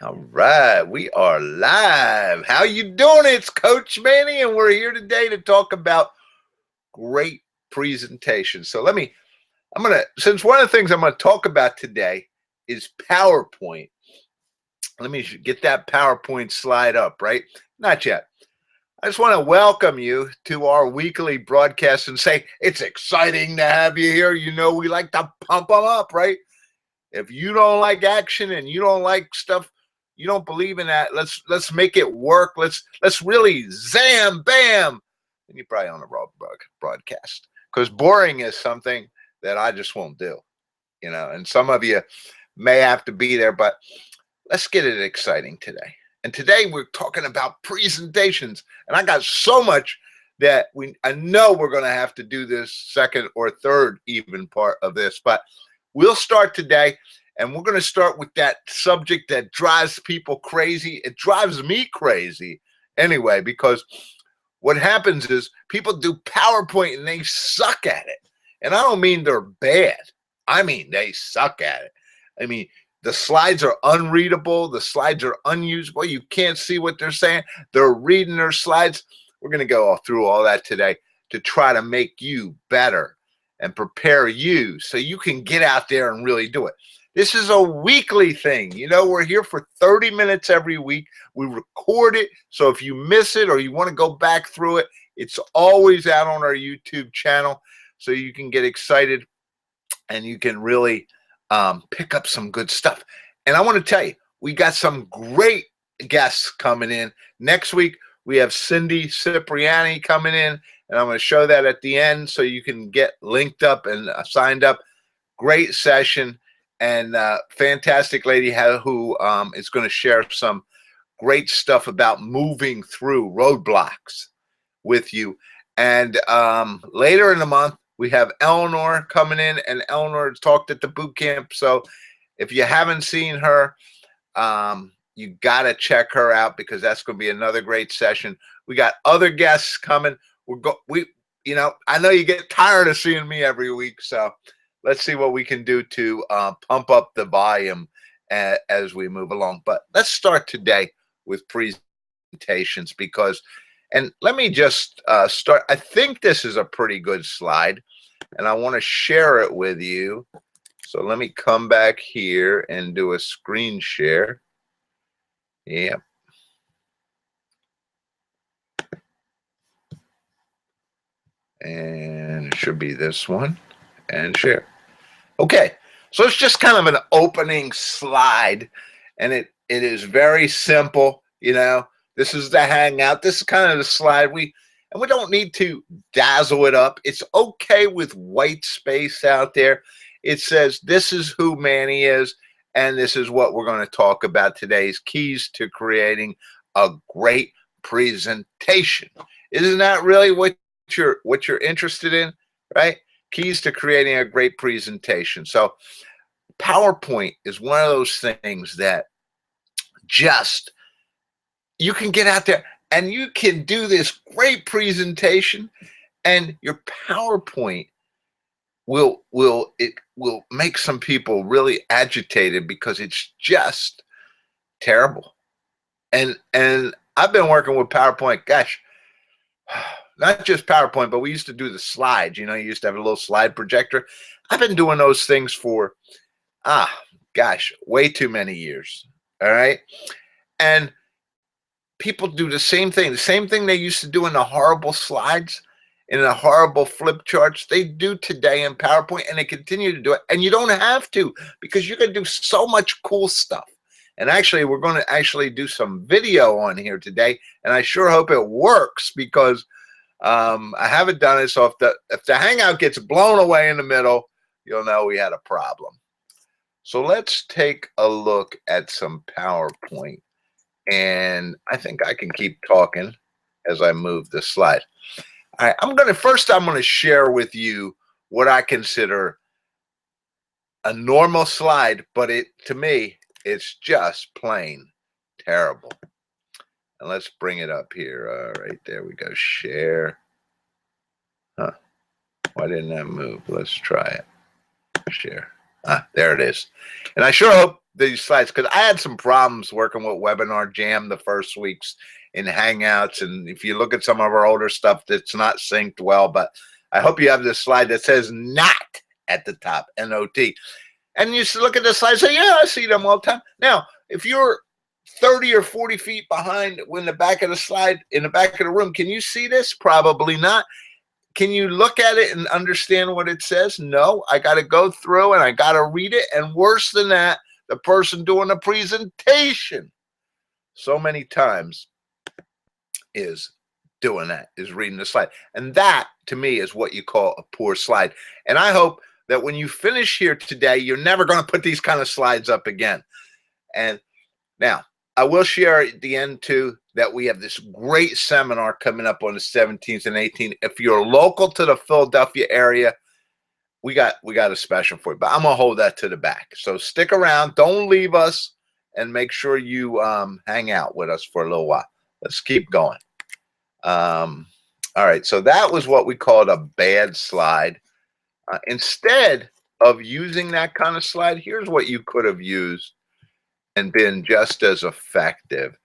All right, we are live. How you doing? It's Coach Manny, and we're here today to talk about great presentations. Since one of the things I'm gonna talk about today is PowerPoint. Let me get that PowerPoint slide up, right? Not yet. I just want to welcome you to our weekly broadcast and say it's exciting to have you here. You know, we like to pump them up, right? If you don't like action and you don't like stuff, you don't believe in that. Let's make it work. Let's really zam bam. And you're probably on the wrong broadcast because boring is something that I just won't do. And some of you may have to be there, but let's get it exciting today. And today we're talking about presentations, and I got so much that I know we're going to have to do this second or third even part of this, but we'll start today, and we're going to start with that subject that drives people crazy. It drives me crazy anyway, because what happens is people do PowerPoint and they suck at it. And I don't mean they're bad. I mean, they suck at it. I mean, the slides are unreadable. The slides are unusable. You can't see what they're saying. They're reading their slides. We're going to go through all that today to try to make you better and prepare you so you can get out there and really do it. This is a weekly thing. You know, we're here for 30 minutes every week. We record it. So if you miss it or you want to go back through it, it's always out on our YouTube channel. So you can get excited and you can really pick up some good stuff. And I want to tell you, we got some great guests coming in. Next week, we have Cindy Cipriani coming in, and I'm going to show that at the end so you can get linked up and signed up. Great session, and fantastic lady who is going to share some great stuff about moving through roadblocks with you. And later in the month, we have Eleanor coming in, and Eleanor talked at the boot camp. So if you haven't seen her, you got to check her out because that's going to be another great session. We got other guests coming. I know you get tired of seeing me every week, so let's see what we can do to pump up the volume as we move along. But let's start today with presentations and let me just start. I think this is a pretty good slide, and I want to share it with you. So let me come back here and do a screen share. Yep. And it should be this one. And share. Okay. So it's just kind of an opening slide, and it is very simple. This is the hangout. This is kind of the slide we don't need to dazzle it up. It's okay with white space out there. It says this is who Manny is, and this is what we're going to talk about today's keys to creating a great presentation. Isn't that really what you're interested in, right? Keys to creating a great presentation. So PowerPoint is one of those things that just you can get out there and you can do this great presentation, and your PowerPoint will make some people really agitated because it's just terrible. And I've been working with PowerPoint, gosh, not just PowerPoint, but we used to do the slides. You used to have a little slide projector. I've been doing those things for way too many years. All right. And people do the same thing they used to do in the horrible slides, in the horrible flip charts. They do today in PowerPoint, and they continue to do it. And you don't have to, because you can do so much cool stuff. And actually, we're going to actually do some video on here today, and I sure hope it works because I haven't done it. So if the hangout gets blown away in the middle, you'll know we had a problem. So let's take a look at some PowerPoint. And I think I can keep talking as I move the slide. All right, I'm going to share with you what I consider a normal slide, but to me, it's just plain terrible. And let's bring it up here. All right, there we go. Share. Huh. Why didn't that move? Let's try it. Share. There it is. And I sure hope these slides because I had some problems working with Webinar Jam the first weeks in Hangouts. And if you look at some of our older stuff, that's not synced well. But I hope you have this slide that says not at the top, N-O-T. And you look at the slide and say, yeah, I see them all the time. Now, if you're 30 or 40 feet behind in the back of the slide, in the back of the room, can you see this? Probably not. Can you look at it and understand what it says? No, I got to go through and I got to read it. And worse than that, the person doing the presentation so many times is doing that, is reading the slide. And that, to me, is what you call a poor slide. And I hope that when you finish here today, you're never going to put these kind of slides up again. And now, I will share at the end, too, that we have this great seminar coming up on the 17th and 18th. If you're local to the Philadelphia area, we got a special for you. But I'm going to hold that to the back. So stick around. Don't leave us. And make sure you hang out with us for a little while. Let's keep going. All right. So that was what we called a bad slide. Instead of using that kind of slide, here's what you could have used and been just as effective.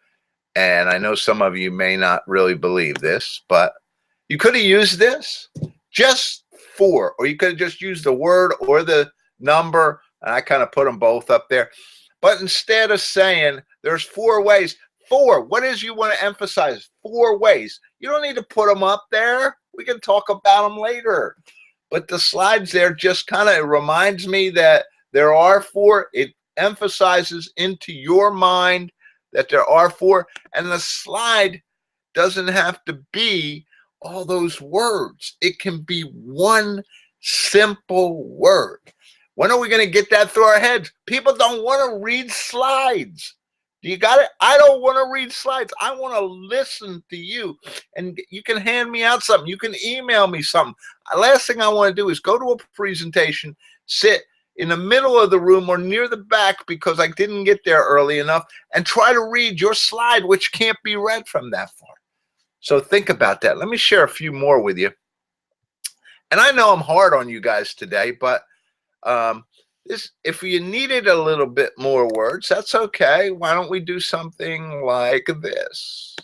And I know some of you may not really believe this, but you could have used this just 4, or you could have just used the word or the number, and I kind of put them both up there. But instead of saying there's 4 ways, 4, what is you want to emphasize? 4 ways. You don't need to put them up there. We can talk about them later. But the slides there just kind of reminds me that there are 4. It emphasizes into your mind that there are 4, and the slide doesn't have to be all those words. It can be one simple word. When are we going to get that through our heads? People don't want to read slides. Do you got it? I don't want to read slides. I want to listen to you. And you can hand me out something. You can email me something. Last thing I want to do is go to a presentation, sit in the middle of the room or near the back because I didn't get there early enough, and try to read your slide, which can't be read from that far. So think about that. Let me share a few more with you. And I know I'm hard on you guys today, but if you needed a little bit more words, that's okay. Why don't we do something like this?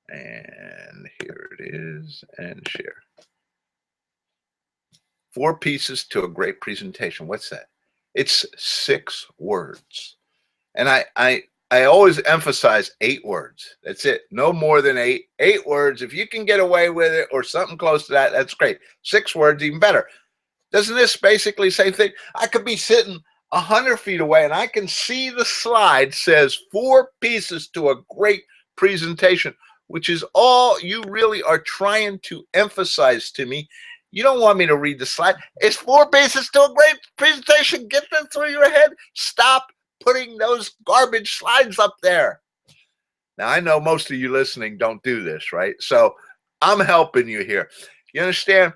And here it is, and share. 4 pieces to a great presentation. What's that? It's 6 words. And I always emphasize 8 words. That's it. No more than 8. 8 words. If you can get away with it or something close to that, that's great. 6 words, even better. Doesn't this basically say thing? I could be sitting 100 feet away and I can see the slide says 4 pieces to a great presentation, which is all you really are trying to emphasize to me. You don't want me to read the slide. It's 4 pieces to a great presentation. Get them through your head. Stop putting those garbage slides up there. Now, I know most of you listening don't do this, right? So I'm helping you here. You understand?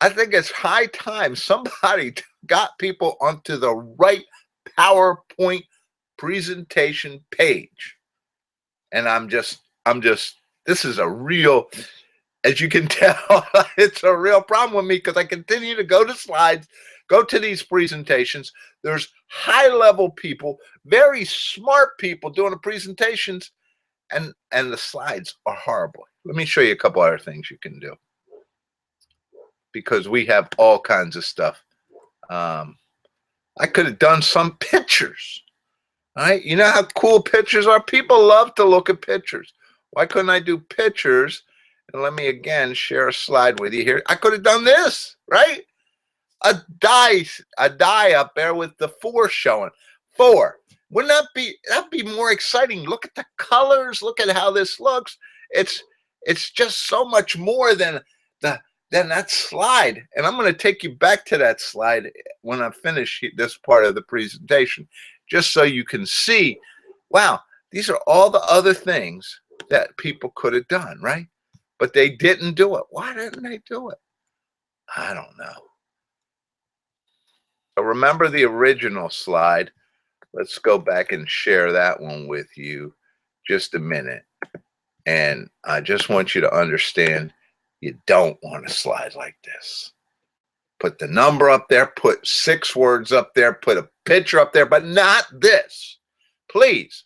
I think it's high time somebody got people onto the right PowerPoint presentation page. And this is a real, as you can tell, it's a real problem with me because I continue to go to slides, go to these presentations. There's high-level people, very smart people doing the presentations, and the slides are horrible. Let me show you a couple other things you can do, because we have all kinds of stuff. I could have done some pictures. All right, you know how cool pictures are? People love to look at pictures. Why couldn't I do pictures? And let me again share a slide with you here. I could have done this, right? A die up there with the 4 showing. 4. Wouldn't that'd be more exciting? Look at the colors. Look at how this looks. It's just so much more than that slide. And I'm going to take you back to that slide when I finish this part of the presentation, just so you can see, wow, these are all the other things that people could have done, right? But they didn't do it. Why didn't they do it? I don't know. So remember the original slide. Let's go back and share that one with you just a minute. And I just want you to understand, you don't want to slide like this. put the number up there, put 6 words up there, put a picture up there, but not this. Please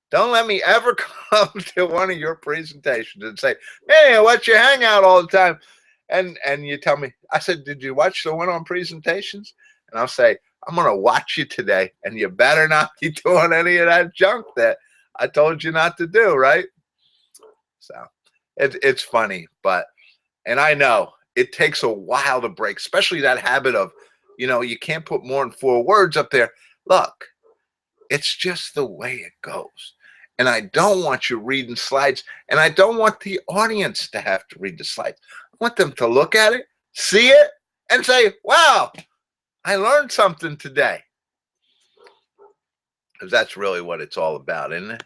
don't let me ever come to one of your presentations and say, hey, what's your hangout all the time? And you tell me, I said, did you watch the one on presentations? And I'll say, I'm going to watch you today, and you better not be doing any of that junk that I told you not to do, right? So it's funny, and I know it takes a while to break, especially that habit of, you can't put more than 4 words up there. Look, it's just the way it goes. And I don't want you reading slides, and I don't want the audience to have to read the slides. I want them to look at it, see it, and say, wow, I learned something today. Because that's really what it's all about, isn't it?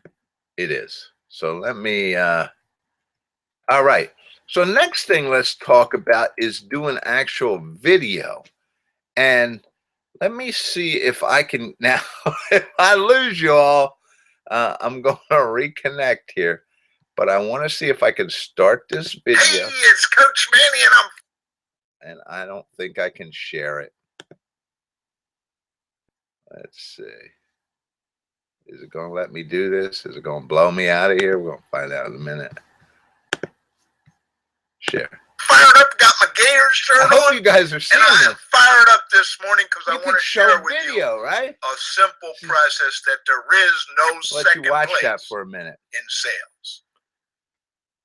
It is. So let me, all right. So next thing let's talk about is doing actual video. And let me see if I can, now, if I lose you all, I'm going to reconnect here. But I want to see if I can start this video. Hey, it's Coach Manny, and I don't think I can share it. Let's see. Is it going to let me do this? Is it going to blow me out of here? We're going to find out in a minute. Share. Fired up, got my Gators shirt on. I hope you guys are seeing this. I'm fired up this morning because I want to share with you right? A simple process that there is no second place. Let you watch that for a minute. In sales.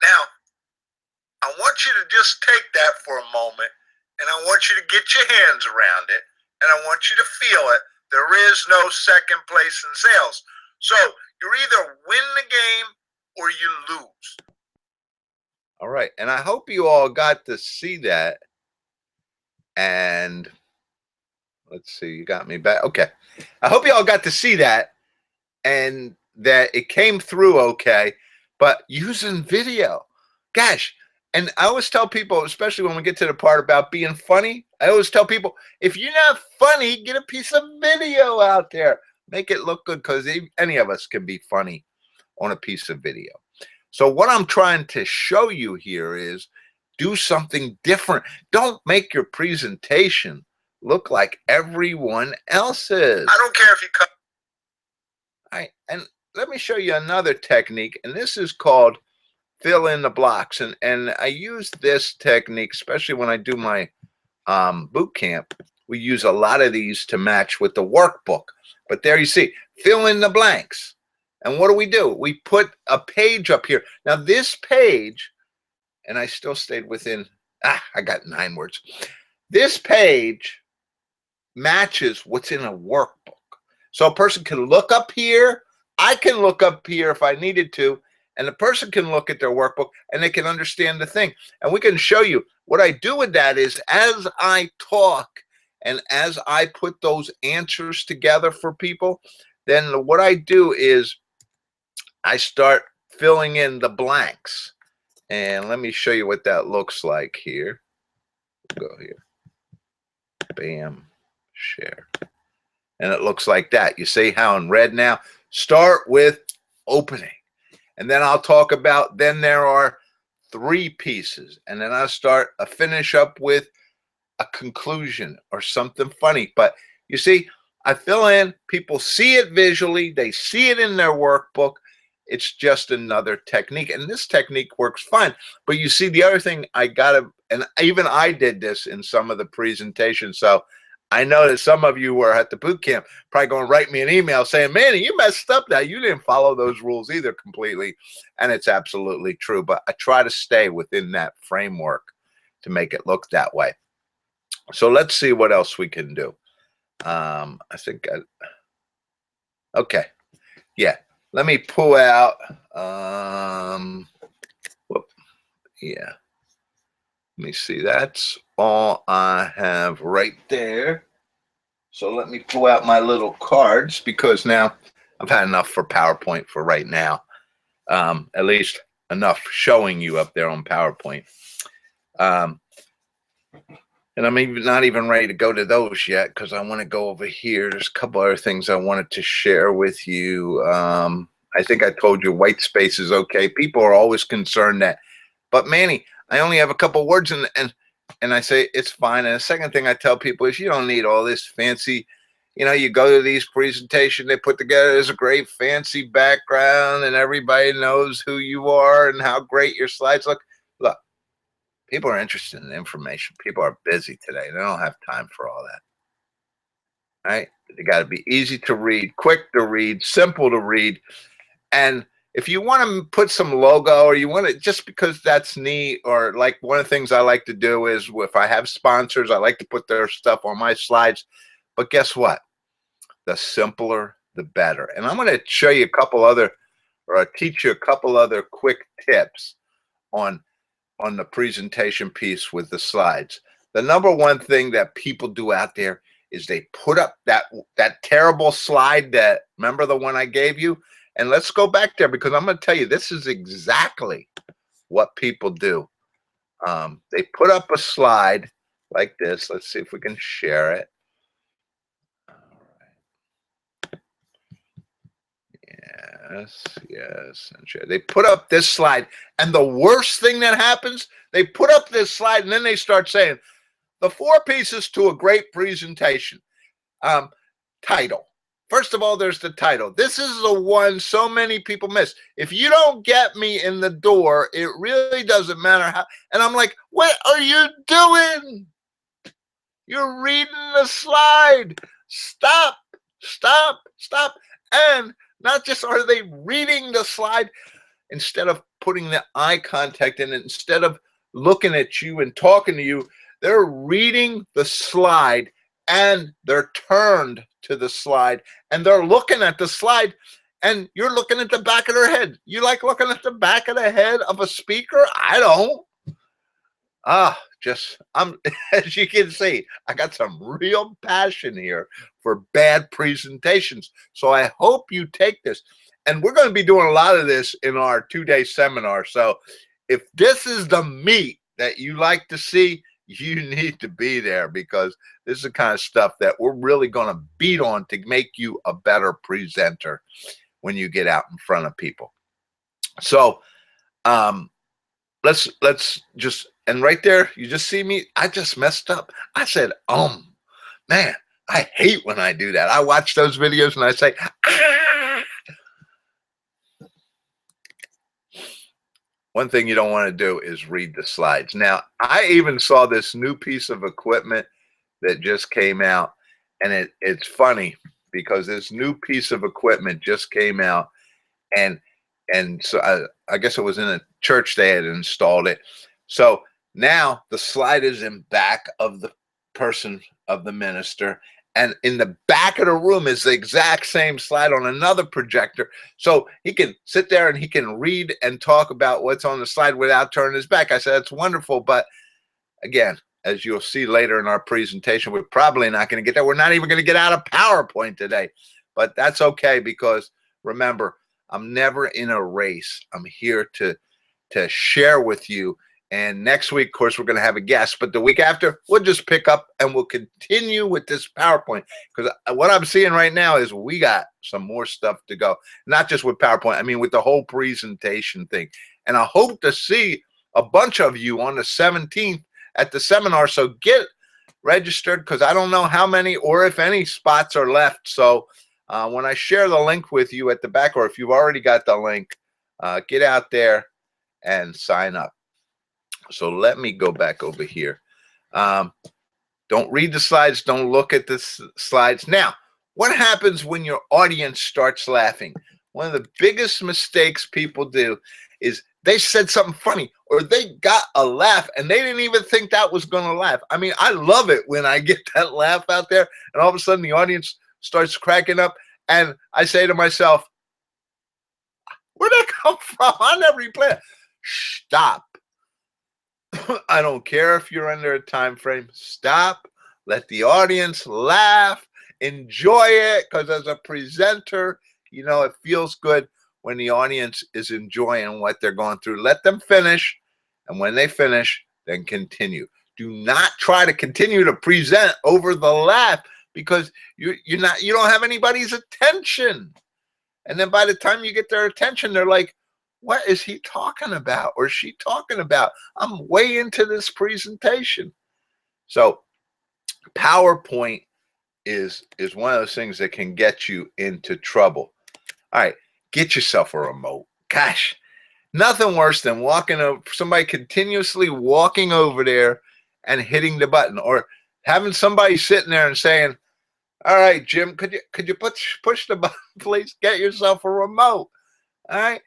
Now, I want you to just take that for a moment, and I want you to get your hands around it, and I want you to feel it. There is no second place in sales. So you either win the game or you lose. All right. And I hope you all got to see that. And let's see, you got me back. Okay. I hope you all got to see that and that it came through okay. But using video, gosh. And I always tell people, especially when we get to the part about being funny, I always tell people, if you're not funny, get a piece of video out there. Make it look good, because any of us can be funny on a piece of video. So what I'm trying to show you here is do something different. Don't make your presentation look like everyone else's. I don't care if you cut. All right, and let me show you another technique, and this is called fill in the blocks. And I use this technique, especially when I do my boot camp. We use a lot of these to match with the workbook. But there you see, fill in the blanks. And what do? We put a page up here. Now this page, and I still stayed within, I got 9 words. This page matches what's in a workbook. So a person can look up here. I can look up here if I needed to. And the person can look at their workbook and they can understand the thing. And we can show you what I do with that is as I talk and as I put those answers together for people, then what I do is I start filling in the blanks. And let me show you what that looks like here. Go here. Bam. Share. And it looks like that. You see how in red now? Start with opening. And then I'll talk about, then there are 3 pieces. And then I'll finish up with a conclusion or something funny. But you see, I fill in, people see it visually, they see it in their workbook. It's just another technique. And this technique works fine. But you see, the other thing and even I did this in some of the presentations. So I know that some of you were at the boot camp probably going to write me an email saying, Manny, you messed up now. You didn't follow those rules either completely. And it's absolutely true. But I try to stay within that framework to make it look that way. So let's see what else we can do. Okay. Yeah. Let me pull out. Yeah. Let me see. That's all I have right there. So let me pull out my little cards because now I've had enough for PowerPoint for right now. At least enough showing you up there on PowerPoint. And I'm not even ready to go to those yet because I want to go over here. There's a couple other things I wanted to share with you. I think I told you white space is okay. People are always concerned that, but Manny, I only have a couple words and And I say, it's fine. And the second thing I tell people is you don't need all this fancy, you go to these presentations, they put together this great fancy background and everybody knows who you are and how great your slides look. Look, people are interested in information. People are busy today. They don't have time for all that. Right? They got to be easy to read, quick to read, simple to read. And if you want to put some logo or you want to, just because that's neat, or like one of the things I like to do is if I have sponsors, I like to put their stuff on my slides. But guess what? The simpler, the better. And I'm going to show you a couple other, or teach you a couple other quick tips on the presentation piece with the slides. The number one thing that people do out there is they put up that terrible slide that, remember the one I gave you? And let's go back there, because I'm going to tell you, this is exactly what people do. They put up a slide like this. Let's see if we can share it. Yes, and share. They put up this slide, and the worst thing that happens, they put up this slide, and then they start saying, the 4 pieces to a great presentation. Title. First of all, there's the title. This is the one so many people miss. If you don't get me in the door, it really doesn't matter how. And I'm like, what are you doing? You're reading the slide. Stop, stop, stop. And not just are they reading the slide, instead of putting the eye contact in it, instead of looking at you and talking to you, they're reading the slide and they're turned to the slide and they're looking at the slide, and you're looking at the back of their head. You like looking at the back of the head of a speaker? I don't. I'm as you can see, I got some real passion here for bad presentations. So I hope you take this. And we're going to be doing a lot of this in our 2-day seminar. So if this is the meat that you like to see, you need to be there, because this is the kind of stuff that we're really going to beat on to make you a better presenter when you get out in front of people. So let's just, and right there, you just see me, I just messed up. I said, man, I hate when I do that. I watch those videos and I say, ah. One thing you don't want to do is read the slides. Now, I even saw this new piece of equipment that just came out, and it's funny because this new piece of equipment just came out, and so I guess it was in a church they had installed it. So now the slide is in back of the person, of the minister, and in the back of the room is the exact same slide on another projector. So he can sit there and he can read and talk about what's on the slide without turning his back. I said, that's wonderful. But again, as you'll see later in our presentation, we're probably not going to get there. We're not even going to get out of PowerPoint today. But that's okay, because remember, I'm never in a race. I'm here to share with you. And next week, of course, we're going to have a guest. But the week after, we'll just pick up and we'll continue with this PowerPoint. Because what I'm seeing right now is we got some more stuff to go. Not just with PowerPoint. I mean, with the whole presentation thing. And I hope to see a bunch of you on the 17th at the seminar. So get registered, because I don't know how many or if any spots are left. So when I share the link with you at the back, or if you've already got the link, get out there and sign up. So let me go back over here. Don't read the slides. Don't look at the slides. Now, what happens when your audience starts laughing? One of the biggest mistakes people do is they said something funny, or they got a laugh and they didn't even think that was going to laugh. I mean, I love it when I get that laugh out there and all of a sudden the audience starts cracking up, and I say to myself, where'd that come from? I never even planned. Stop. I don't care if you're under a time frame. Stop. Let the audience laugh. Enjoy it, because as a presenter, you know, it feels good when the audience is enjoying what they're going through. Let them finish, and when they finish, then continue. Do not try to continue to present over the laugh, because you don't have anybody's attention. And then by the time you get their attention, they're like, what is he talking about or she talking about? I'm way into this presentation. So PowerPoint is one of those things that can get you into trouble. All right, get yourself a remote. Gosh, nothing worse than walking over somebody continuously walking over there and hitting the button, or having somebody sitting there and saying, "All right, Jim, could you push the button, please? Get yourself a remote." All right,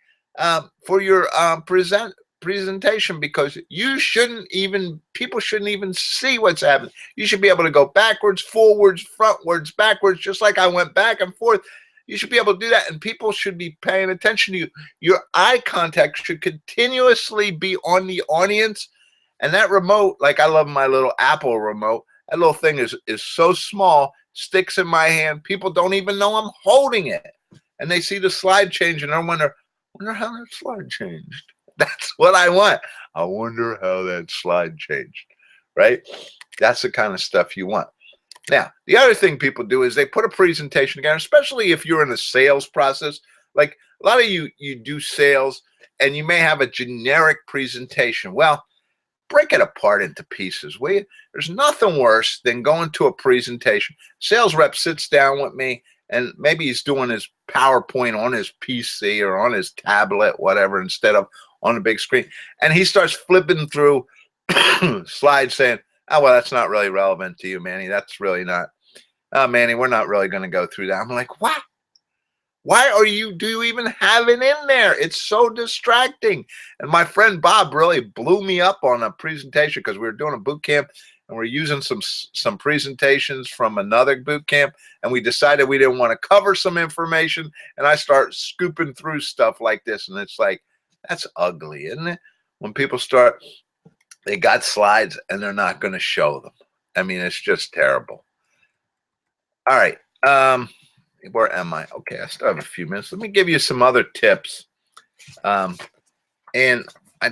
for your presentation, because people shouldn't even see what's happening. You should be able to go backwards, forwards, frontwards, backwards, just like I went back and forth. You should be able to do that, and people should be paying attention to you. Your eye contact should continuously be on the audience. And that remote, like I love my little Apple remote, that little thing is so small, sticks in my hand. People don't even know I'm holding it. And they see the slide change and I wonder how that slide changed. That's what I want. I wonder how that slide changed, right? That's the kind of stuff you want. Now, the other thing people do is they put a presentation together, especially if you're in a sales process. Like a lot of you do sales and you may have a generic presentation. Well, break it apart into pieces, will you? There's nothing worse than going to a presentation. Sales rep sits down with me and maybe he's doing his PowerPoint on his PC or on his tablet, whatever, instead of on the big screen. And he starts flipping through slides saying, "Oh, well, that's not really relevant to you, Manny. That's really not. Oh, Manny, we're not really going to go through that." I'm like, what? Why do you even have it in there? It's so distracting. And my friend Bob really blew me up on a presentation because we were doing a boot camp and we're using some presentations from another boot camp. And we decided we didn't want to cover some information. And I start scooping through stuff like this. And it's like, that's ugly, isn't it? When people they got slides and they're not going to show them. I mean, it's just terrible. All right. Where am I? Okay, I still have a few minutes. Let me give you some other tips. And I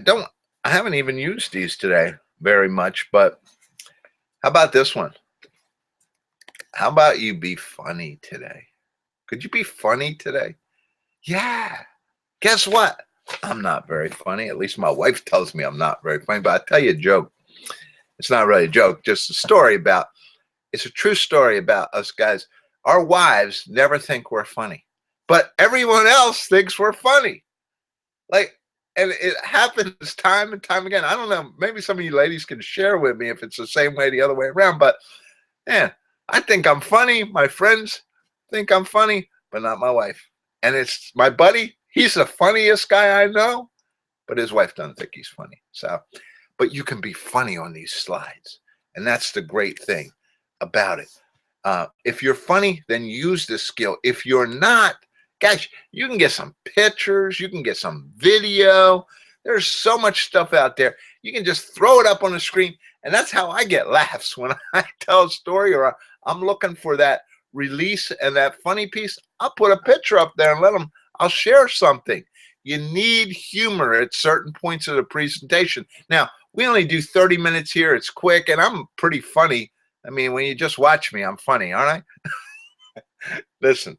haven't even used these today very much, but how about this one? How about you be funny today? Could you be funny today? Yeah. Guess what? I'm not very funny. At least my wife tells me I'm not very funny, but I'll tell you a joke. It's not really a joke, just a story it's a true story about us guys. Our wives never think we're funny, but everyone else thinks we're funny. Like, and it happens time and time again. I don't know. Maybe some of you ladies can share with me if it's the same way the other way around. But man, I think I'm funny. My friends think I'm funny, but not my wife. And it's my buddy. He's the funniest guy I know, but his wife doesn't think he's funny. So, but you can be funny on these slides. And that's the great thing about it. If you're funny, then use this skill. If you're not, gosh, you can get some pictures. You can get some video. There's so much stuff out there. You can just throw it up on the screen. And that's how I get laughs when I tell a story or I'm looking for that release and that funny piece. I'll put a picture up there and I'll share something. You need humor at certain points of the presentation. Now, we only do 30 minutes here. It's quick and I'm pretty funny. I mean, when you just watch me, I'm funny, aren't I? Listen,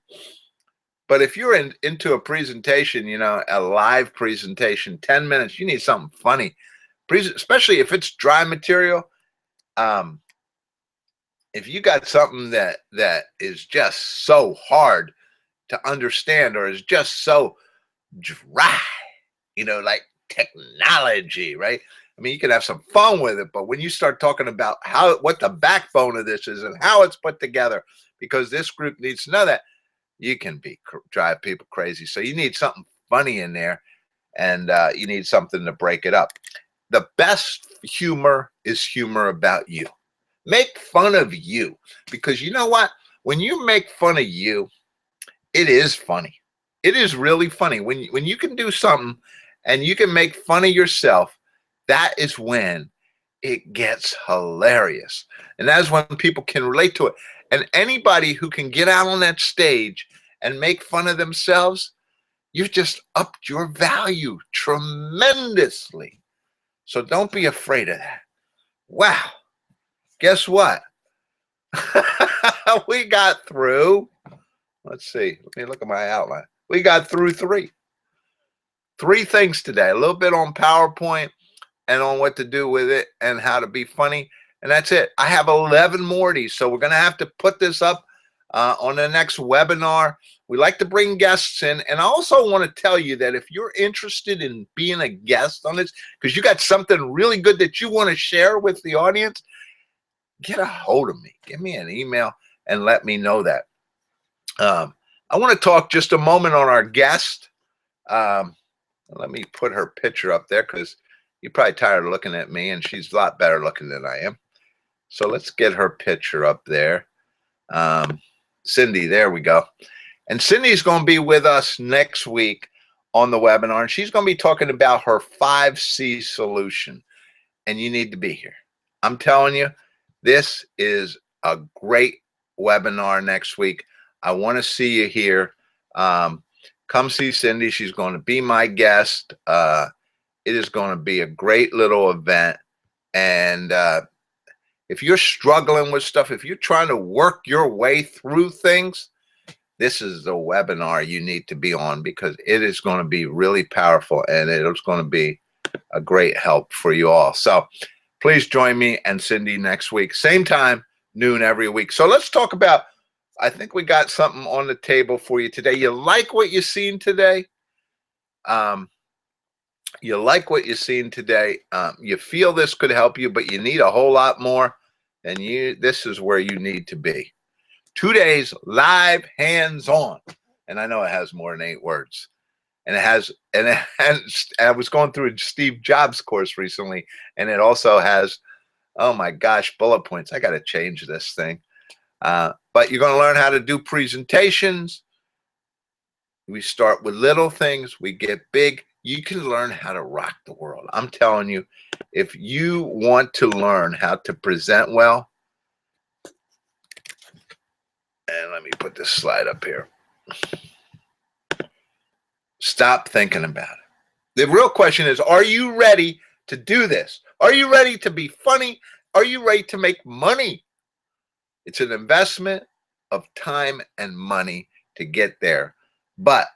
but if you're into a presentation, a live presentation, 10 minutes, you need something funny, especially if it's dry material. If you got something that is just so hard to understand or is just so dry, like technology, right? I mean, you can have some fun with it, but when you start talking about what the backbone of this is and how it's put together, because this group needs to know that, you can drive people crazy. So you need something funny in there, and you need something to break it up. The best humor is humor about you. Make fun of you, because you know what? When you make fun of you, it is funny. It is really funny. When you can do something and you can make fun of yourself, that is when it gets hilarious. And that's when people can relate to it. And anybody who can get out on that stage and make fun of themselves, you've just upped your value tremendously. So don't be afraid of that. Wow. Guess what? We got through, let's see. Let me look at my outline. We got through three things today. A little bit on PowerPoint and on what to do with it and how to be funny. And that's it. I have 11 more of these. So we're going to have to put this up on the next webinar. We like to bring guests in. And I also want to tell you that if you're interested in being a guest on this, because you got something really good that you want to share with the audience, get a hold of me. Give me an email and let me know that. I want to talk just a moment on our guest. Let me put her picture up there because you're probably tired of looking at me, and she's a lot better looking than I am. So let's get her picture up there. Cindy, there we go. And Cindy's going to be with us next week on the webinar, and she's going to be talking about her 5C solution, and you need to be here. I'm telling you, this is a great webinar next week. I want to see you here. Come see Cindy. She's going to be my guest. It is going to be a great little event. And if you're struggling with stuff, if you're trying to work your way through things, this is the webinar you need to be on, because it is going to be really powerful, and it's going to be a great help for you all. So please join me and Cindy next week. Same time, noon every week. So let's talk about, I think we got something on the table for you today. You like what you've seen today? You like what you've seen today? You feel this could help you, but you need a whole lot more. And this is where you need to be. 2 days live, hands-on. And I know it has more than 8 words. And I was going through a Steve Jobs course recently, and it also has, oh my gosh, bullet points. I got to change this thing. But you're going to learn how to do presentations. We start with little things. We get big. You can learn how to rock the world. I'm telling you, if you want to learn how to present well, and let me put this slide up here. Stop thinking about it. The real question is, are you ready to do this? Are you ready to be funny? Are you ready to make money? It's an investment of time and money to get there, but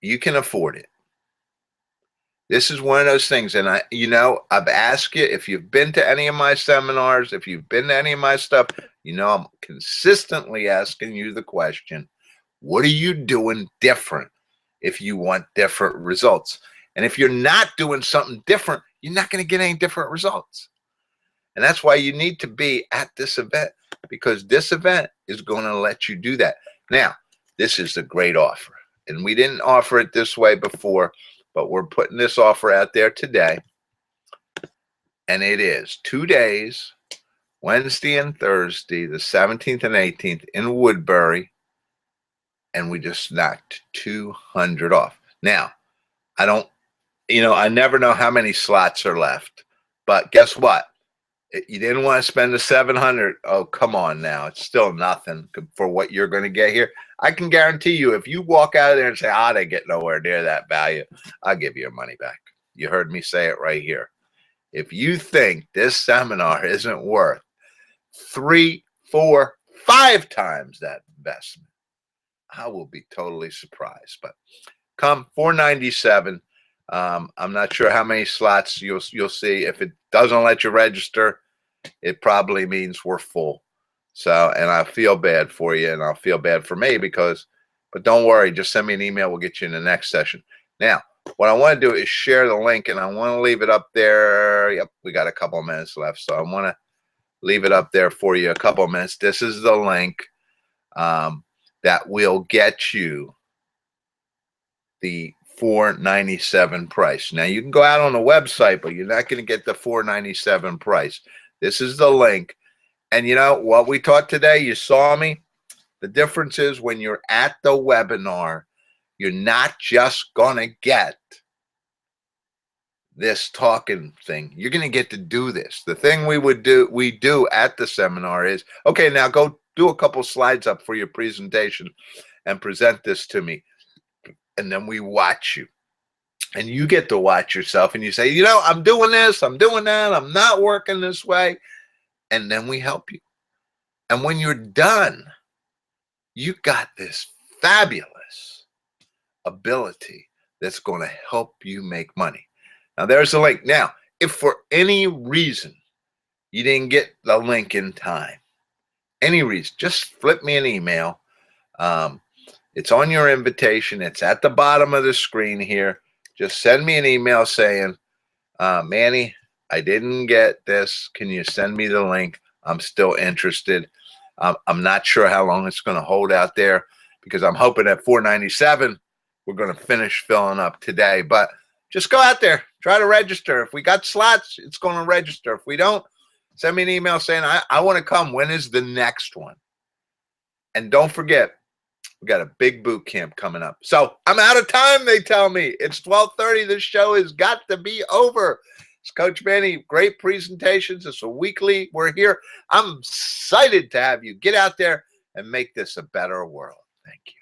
you can afford it. This is one of those things, and I've asked you, if you've been to any of my seminars, if you've been to any of my stuff, I'm consistently asking you the question, what are you doing different if you want different results? And if you're not doing something different, you're not going to get any different results. And that's why you need to be at this event, because this event is going to let you do that. Now, this is a great offer, and we didn't offer it this way before, but we're putting this offer out there today. And it is 2 days, Wednesday and Thursday, the 17th and 18th in Woodbury. And we just knocked 200 off. Now, I never know how many slots are left. But guess what? You didn't want to spend the 700. Oh, come on now. It's still nothing for what you're going to get here. I can guarantee you, if you walk out of there and say, they get nowhere near that value, I'll give you your money back. You heard me say it right here. If you think this seminar isn't worth 3, 4, 5 times that investment, I will be totally surprised. But come $497. I'm not sure how many slots you'll see. If it doesn't let you register, it probably means we're full. So, and I feel bad for you, and I'll feel bad for me but don't worry, just send me an email. We'll get you in the next session. Now, what I want to do is share the link, and I want to leave it up there. Yep, we got a couple of minutes left, so I want to leave it up there for you a couple of minutes. This is the link that will get you the $497 price. Now, you can go out on the website, but you're not going to get the $497 price. This is the link. And what we taught today, you saw me. The difference is, when you're at the webinar, you're not just going to get this talking thing. You're going to get to do this. The thing we do at the seminar is, okay, now go do a couple slides up for your presentation and present this to me. And then we watch you. And you get to watch yourself, and you say, I'm doing this, I'm doing that, I'm not working this way. And then we help you. And when you're done, you got this fabulous ability that's going to help you make money. Now, there's a link. Now, if for any reason you didn't get the link in time, any reason, just flip me an email. It's on your invitation. It's at the bottom of the screen here. Just send me an email saying, Manny, I didn't get this. Can you send me the link? I'm still interested. I'm not sure how long it's going to hold out there because I'm hoping at 497 we're going to finish filling up today. But just go out there, try to register. If we got slots, it's going to register. If we don't, send me an email saying, I want to come. When is the next one? And don't forget, we got a big boot camp coming up. So I'm out of time, they tell me. It's 12:30. This show has got to be over. It's Coach Manny. Great presentations. It's a weekly. We're here. I'm excited to have you get out there and make this a better world. Thank you.